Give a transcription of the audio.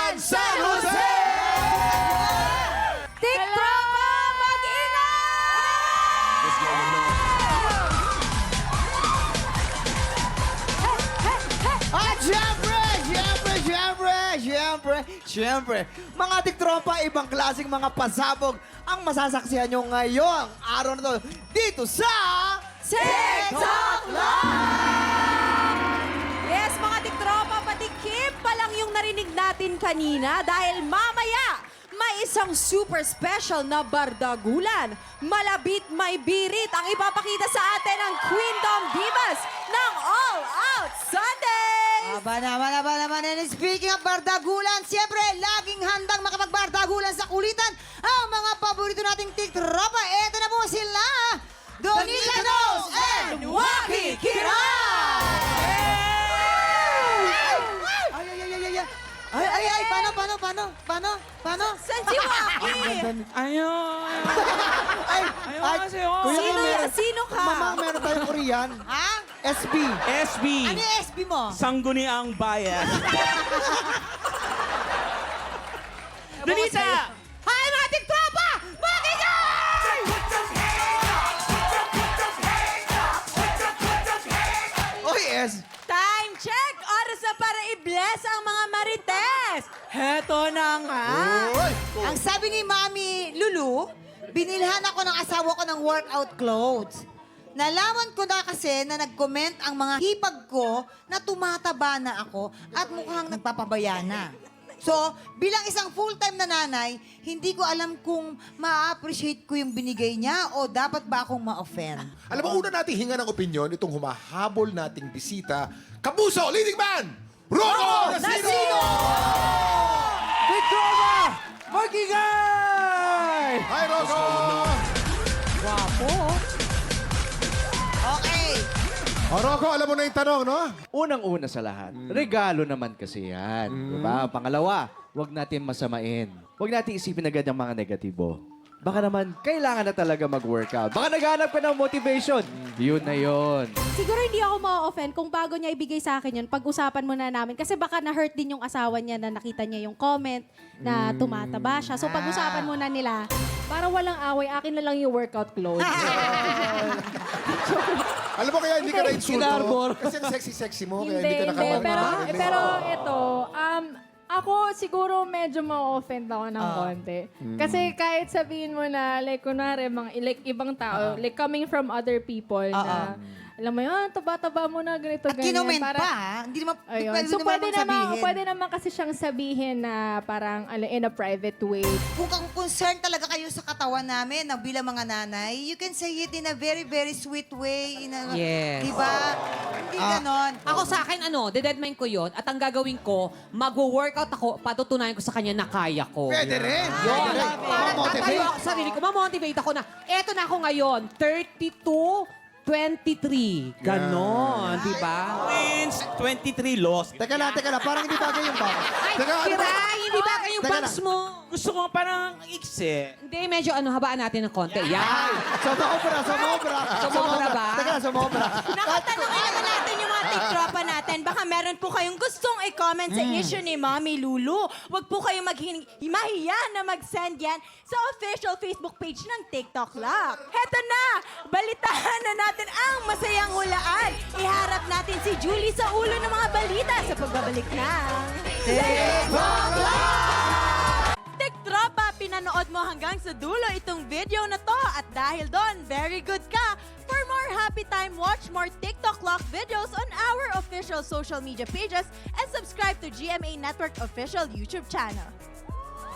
Cagayan, San Jose! TikTropa, mag-ingat! At syempre, mga tiktropa, ibang klaseng mga pasabog ang masasaksihan nyo ngayong araw na to dito sa TikTok Live! Yes, mga tiktropa, pati Kim pa lang yung narinig natin kanina dahil mamaya may isang super special na bardagulan. Malabit may birit ang ipapakita sa atin ng Queendom Divas ng All Out Sundays! Aba naman. And speaking of bardagulan, siyempre, laging handang makapagbardagulan sa kulitan ang mga paborito nating tiktropa. Eto na po sila, Donita Dos and Waki Kiran! Ay, paano? San si Waki? Ayun. Sino ka? Mamang meron tayong Korean. Ha? SB. SB. Ano yung SB mo? Sangguniang Bayan. Donita! Hi, mga tiktropa! Makinggan! Oh yes. Time check! Oras na para i-bless ang mga marites! Heto na nga! Oy. Ang sabi ni Mami Lulu, binilhan ako ng asawa ko ng workout clothes. Nalaman ko na kasi na nag-comment ang mga hipag ko na tumataba na ako at mukhang nagpapabaya na. So, bilang isang full-time na nanay, hindi ko alam kung ma-appreciate ko yung binigay niya o dapat ba akong ma-offend. Alam mo, una nating hinga ng opinyon itong humahabol nating bisita, Kapuso, leading man, Rocco Nasino! Tiktropa! Magigay! Hi, Rocco! Okay. O, Rocco, alam mo na yung tanong, no? Unang-una sa lahat, regalo naman kasi yan. Diba? Pangalawa, huwag natin masamain. Huwag natin isipin agad ang mga negatibo. Baka naman, kailangan na talaga mag-workout. Baka naghanap ka ng motivation. Yun na yun. Siguro hindi ako ma-offend kung bago niya ibigay sa akin yun, pag-usapan muna namin. Kasi baka na-hurt din yung asawa niya na nakita niya yung comment na tumataba siya. So pag-usapan muna nila. Para walang away, akin na lang yung workout clothes. Alam mo kaya hindi ka na-insulto? Kinarbor. Kasi ang sexy-sexy mo, kaya Hindi, hindi ka hindi. nakapag- Pero ito, ako siguro medyo ma-offend ako ng konti. Kasi kahit sabihin mo na, like, kunwari, like, ibang tao, like, coming from other people na, alam mo yun, taba-taba mo na, ganito, At ganyan. kinoment pa, ha? Hindi naman, Ayun. pwede So, naman sabihin. pwede naman kasi siyang sabihin na parang in a private way. Kung kang concerned talaga kayo sa katawan namin na bilang mga nanay, you can say it in a very, very sweet way. Yes. Diba? Hindi ganon. Ako sa akin, dededmine ko yon at ang gagawin ko, mag-workout ako, patutunayan ko sa kanya na kaya ko. Pwede rin. Yun. Pwede rin. Para Motivate. tatayo ako sa sarili ko, mamotivate ako na, eto na ako ngayon, 23. Ganon, di ba? Wins, 23 lost. Teka lang. Parang hindi bagay yung bang. Ay, Teka, ano Kira, ba? hindi ba kayong Teka bangs mo? Gusto ko parang iksi. Hindi, medyo habaan natin ng konti. Yan. Sumobra. Sumobra ba? Teka lang, sumobra. Nakatanongin naman natin yung mga tiktropa natin. Baka meron po kayong gustong i-comment sa issue ni Mami Lulu. Huwag po kayong mahiya na mag-send yan sa official Facebook page ng TikTok Lock. Heto na! Balitahan na natin ang masayang hulaan. Iharap natin si Julie sa ulo ng mga balita sa pagbabalik ng TikTok Lock! Tiktropa, pinanood mo hanggang sa dulo itong video na to at dahil doon, very good ka. For more happy time, watch more TikTok Lock videos on our official social media pages and subscribe to GMA Network official YouTube channel.